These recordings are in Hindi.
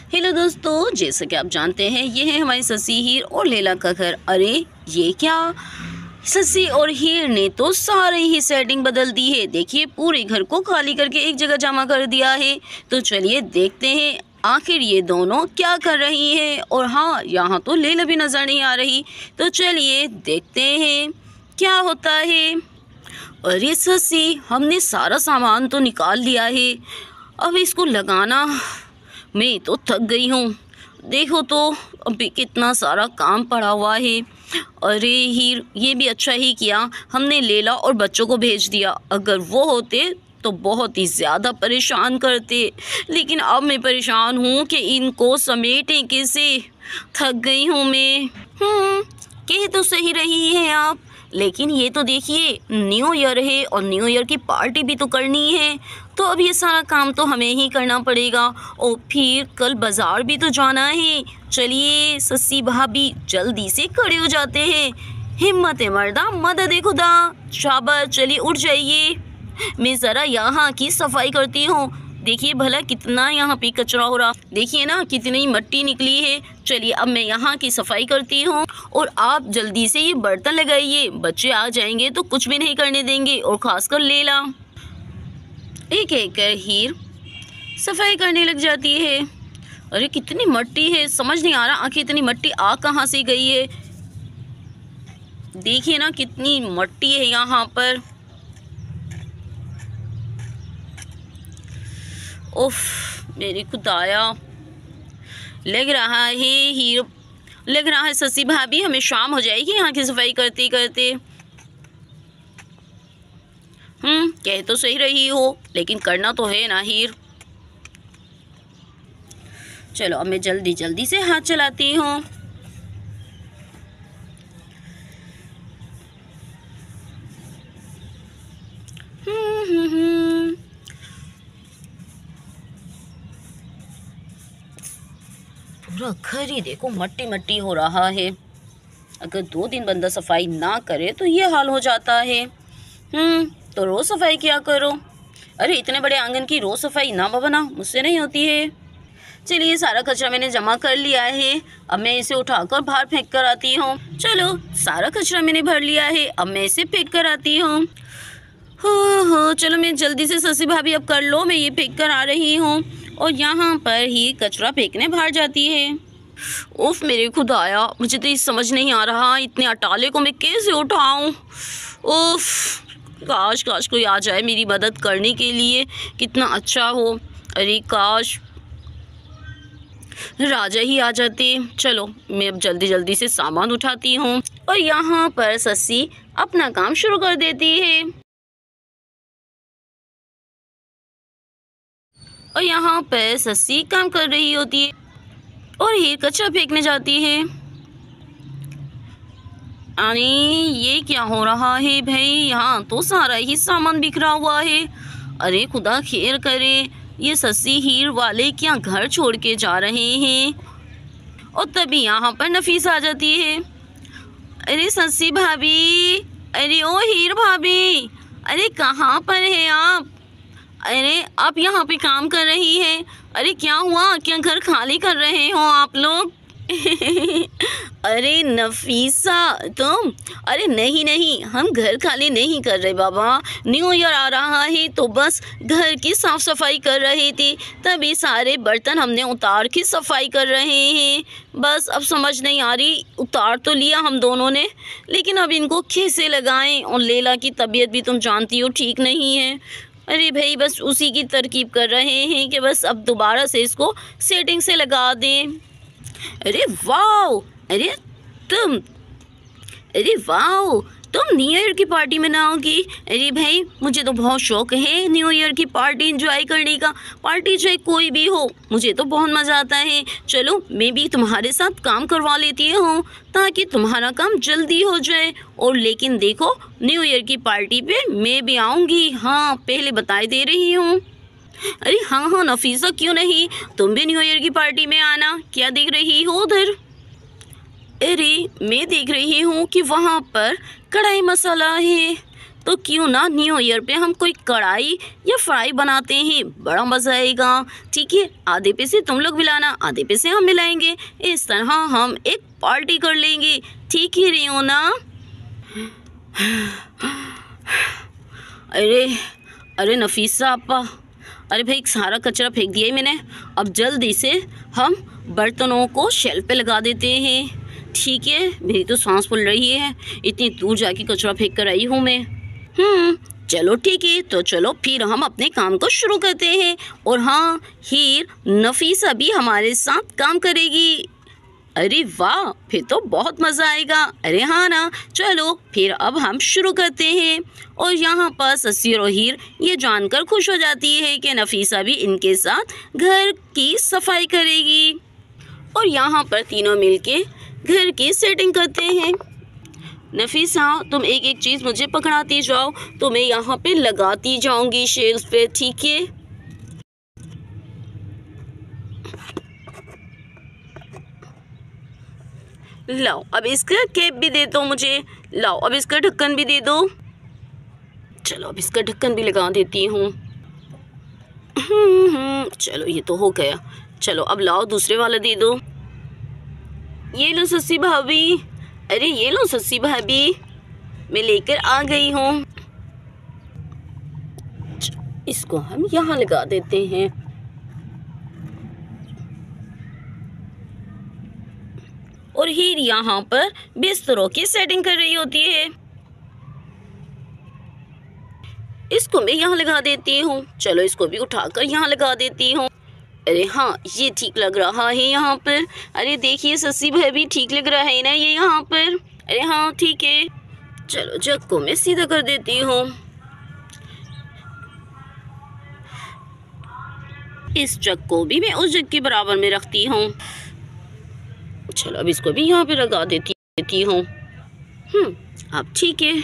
हेलो दोस्तों, जैसा कि आप जानते हैं ये है हमारी ससी, हीर और लैला का घर। अरे ये क्या, ससी और हीर ने तो सारी ही सेटिंग बदल दी है। देखिए पूरे घर को खाली करके एक जगह जमा कर दिया है। तो चलिए देखते हैं आखिर ये दोनों क्या कर रही हैं। और हाँ, यहाँ तो लैला भी नज़र नहीं आ रही। तो चलिए देखते हैं क्या होता है। अरे ससी, हमने सारा सामान तो निकाल लिया है, अब इसको लगाना, मैं तो थक गई हूँ। देखो तो अभी कितना सारा काम पड़ा हुआ है। अरे हीर, ये भी अच्छा ही किया हमने लैला और बच्चों को भेज दिया। अगर वो होते तो बहुत ही ज़्यादा परेशान करते, लेकिन अब मैं परेशान हूँ कि इनको समेटें कैसे। थक गई हूँ मैं। कह तो सही रही हैं आप, लेकिन ये तो देखिए न्यू ईयर है और न्यू ईयर की पार्टी भी तो करनी है। तो अब ये सारा काम तो हमें ही करना पड़ेगा और फिर कल बाज़ार भी तो जाना है। चलिए सस्सी भाभी जल्दी से खड़े हो जाते हैं। हिम्मत है मर्दा, मदद है खुदा। शाबाश, चलिए उठ जाइए। मैं ज़रा यहाँ की सफाई करती हूँ। देखिए भला कितना यहाँ पे कचरा हो रहा, देखिए ना कितनी मिट्टी निकली है। चलिए अब मैं यहाँ की सफाई करती हूँ और आप जल्दी से ये बर्तन लगाइए। बच्चे आ जाएंगे तो कुछ भी नहीं करने देंगे, और ख़ासकर लैला। एक एक कर हीर सफाई करने लग जाती है। अरे कितनी मिट्टी है, समझ नहीं आ रहा आखिर इतनी मिट्टी आ कहाँ से गई है। देखिए ना कितनी मिट्टी है यहाँ पर। उफ, मेरी खुदाया, लग रहा है हीर, लग रहा है ससी भाभी हमें शाम हो जाएगी यहाँ की सफाई करते करते। कह तो सही रही हो, लेकिन करना तो है ना हीर। चलो अब मैं जल्दी जल्दी से हाथ चलाती हूँ। पूरा घर ही देखो मट्टी मट्टी हो रहा है। अगर 2 दिन बंदा सफाई ना करे तो ये हाल हो जाता है। तो रोज़ सफाई क्या करो। अरे इतने बड़े आंगन की रोज़ सफाई ना बना, मुझसे नहीं होती है। चलिए सारा कचरा मैंने जमा कर लिया है, अब मैं इसे उठाकर बाहर फेंक कर आती हूँ। चलो सारा कचरा मैंने भर लिया है, अब मैं इसे फेंक कर आती हूँ। हो चलो मैं जल्दी से ससी भाभी अब कर लो, मैं ये फेंक कर आ रही हूँ। और यहाँ पर ही कचरा फेंकने बाहर जाती है। उफ मेरे खुदाया, मुझे तो ये समझ नहीं आ रहा इतने अटाले को मैं कैसे उठाऊँ। उफ, काश काश कोई आ जाए मेरी मदद करने के लिए, कितना अच्छा हो। अरे काश राजा ही आ जाते। चलो मैं अब जल्दी जल्दी से सामान उठाती हूँ और यहाँ पर ससी अपना काम शुरू कर देती है। और यहाँ पर ससी काम कर रही होती है और हीर कचरा फेंकने जाती है। अरे ये क्या हो रहा है भाई, यहाँ तो सारा ही सामान बिखरा हुआ है। अरे खुदा खैर करे, ये ससी हीर वाले क्या घर छोड़ के जा रहे हैं। और तभी यहाँ पर नफीस आ जाती है। अरे ससी भाभी, अरे ओ हीर भाभी, अरे कहाँ पर है आप। अरे आप यहाँ पे काम कर रही हैं। अरे क्या हुआ, क्या घर खाली कर रहे हो आप लोग। अरे नफीसा तुम, अरे नहीं नहीं, हम घर खाली नहीं कर रहे बाबा, न्यू ईयर आ रहा है तो बस घर की साफ़ सफाई कर रहे थे, तभी सारे बर्तन हमने उतार के सफाई कर रहे हैं। बस अब समझ नहीं आ रही, उतार तो लिया हम दोनों ने, लेकिन अब इनको कैसे लगाएं। और लैला की तबीयत भी तुम जानती हो ठीक नहीं है। अरे भाई बस उसी की तरकीब कर रहे हैं कि बस अब दोबारा से इसको सेटिंग से लगा दें। अरे वाओ, अरे वाओ, तुम न्यू ईयर की पार्टी मनाओगी। अरे भाई मुझे तो बहुत शौक है न्यू ईयर की पार्टी एंजॉय करने का। पार्टी चाहे कोई भी हो, मुझे तो बहुत मज़ा आता है। चलो मैं भी तुम्हारे साथ काम करवा लेती हूँ ताकि तुम्हारा काम जल्दी हो जाए। और लेकिन देखो न्यू ईयर की पार्टी पे मैं भी आऊँगी, हाँ पहले बताए दे रही हूँ। अरे हाँ हाँ नफीसा, क्यों नहीं, तुम भी न्यू ईयर की पार्टी में आना। क्या देख रही हो उधर। अरे मैं देख रही हूँ कि वहाँ पर कढ़ाई मसाला है। तो क्यों ना न्यू ईयर पे हम कोई कढ़ाई या फ्राई बनाते हैं, बड़ा मज़ा आएगा। ठीक है, आधे पैसे तुम लोग मिलाना, आधे पैसे हम मिलाएंगे, इस तरह हम एक पार्टी कर लेंगे। ठीक ही रही हो ना? अरे नफीसा आपा, अरे भाई सारा कचरा फेंक दिया है मैंने। अब जल्दी से हम बर्तनों को शेल्फ पे लगा देते हैं। ठीक है, मेरी तो सांस फूल रही है, इतनी दूर जाके कचरा फेंक कर आई हूँ मैं। चलो ठीक है, तो चलो फिर हम अपने काम को शुरू करते हैं। और हाँ, हीर नफीसा भी हमारे साथ काम करेगी। अरे वाह, फिर तो बहुत मज़ा आएगा। अरे हाँ ना, चलो फिर अब हम शुरू करते हैं। और यहाँ पर सस्सी और हीर ये जानकर खुश हो जाती है कि नफीसा भी इनके साथ घर की सफाई करेगी। और यहाँ पर तीनों मिलके घर की सेटिंग करते हैं। नफीसा, तुम एक एक चीज़ मुझे पकड़ाती जाओ, तो मैं यहाँ पे लगाती जाऊँगी शेल्फ पे। ठीक है? लाओ, अब इसका कैप भी दे दो मुझे। लाओ, अब इसका ढक्कन भी दे दो। चलो, अब इसका ढक्कन भी लगा देती हूँ। चलो, ये तो हो गया। चलो, अब लाओ दूसरे वाला दे दो। ये लो सस्सी भाभी। अरे ये लो सस्सी भाभी, मैं लेकर आ गई हूँ। इसको हम यहाँ लगा देते हैं। और हीर यहाँ पर बिस्तरों की सेटिंग कर रही होती है। इसको मैं यहाँ लगा देती हूँ। चलो, इसको भी उठाकर यहाँ लगा देती हूँ। अरे हाँ, ये ठीक लग रहा है यहाँ पर। अरे देखिए सस्सी भाभी, ठीक लग रहा है ना ये यहाँ पर? अरे हाँ, ठीक है। चलो, जग को मैं सीधा कर देती हूँ। इस जग को भी मैं उस जग के बराबर में रखती हूँ। चलो, अब इसको भी यहाँ पे लगा देती हूँ। अब ठीक है।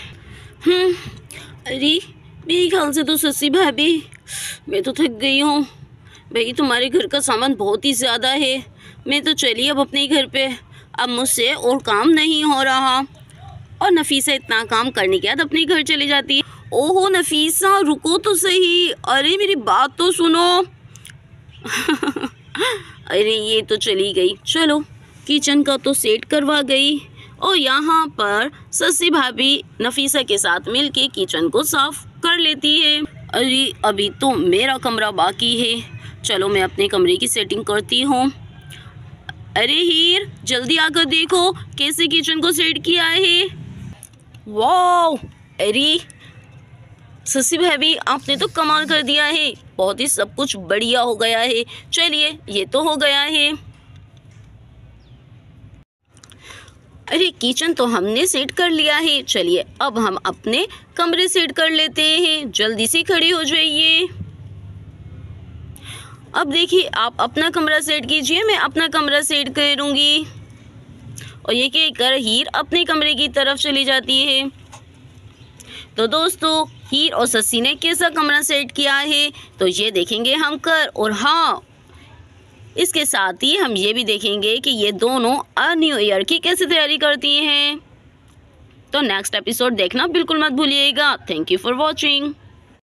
अरे मेरे ख्याल से तो सस्सी भाभी, मैं तो थक गई हूँ भाई। तुम्हारे घर का सामान बहुत ही ज़्यादा है। मैं तो चली अब अपने घर पे। अब मुझसे और काम नहीं हो रहा। और नफीसा इतना काम करने के बाद अपने घर चली जाती है। ओहो नफीसा, रुको तो सही। अरे मेरी बात तो सुनो। अरे ये तो चली गई। चलो, किचन का तो सेट करवा गई। और यहाँ पर सस्सी भाभी नफीसा के साथ मिलके किचन को साफ कर लेती है। अरे अभी तो मेरा कमरा बाकी है। चलो, मैं अपने कमरे की सेटिंग करती हूँ। अरे हीर, जल्दी आकर देखो कैसे किचन को सेट किया है। वाह, अरे सस्सी भाभी, आपने तो कमाल कर दिया है। बहुत ही सब कुछ बढ़िया हो गया है। चलिए, ये तो हो गया है। अरे किचन तो हमने सेट कर लिया है। चलिए, अब हम अपने कमरे सेट कर लेते हैं। जल्दी से खड़ी हो जाइए। अब देखिए, आप अपना कमरा सेट कीजिए, मैं अपना कमरा सेट करूँगी। और ये कहकर हीर अपने कमरे की तरफ चली जाती है। तो दोस्तों, हीर और सस्सी ने कैसा कमरा सेट किया है तो ये देखेंगे हम कर। और हाँ, इसके साथ ही हम ये भी देखेंगे कि ये दोनों न्यू ईयर की कैसे तैयारी करती हैं। तो नेक्स्ट एपिसोड देखना बिल्कुल मत भूलिएगा। Thank you for watching.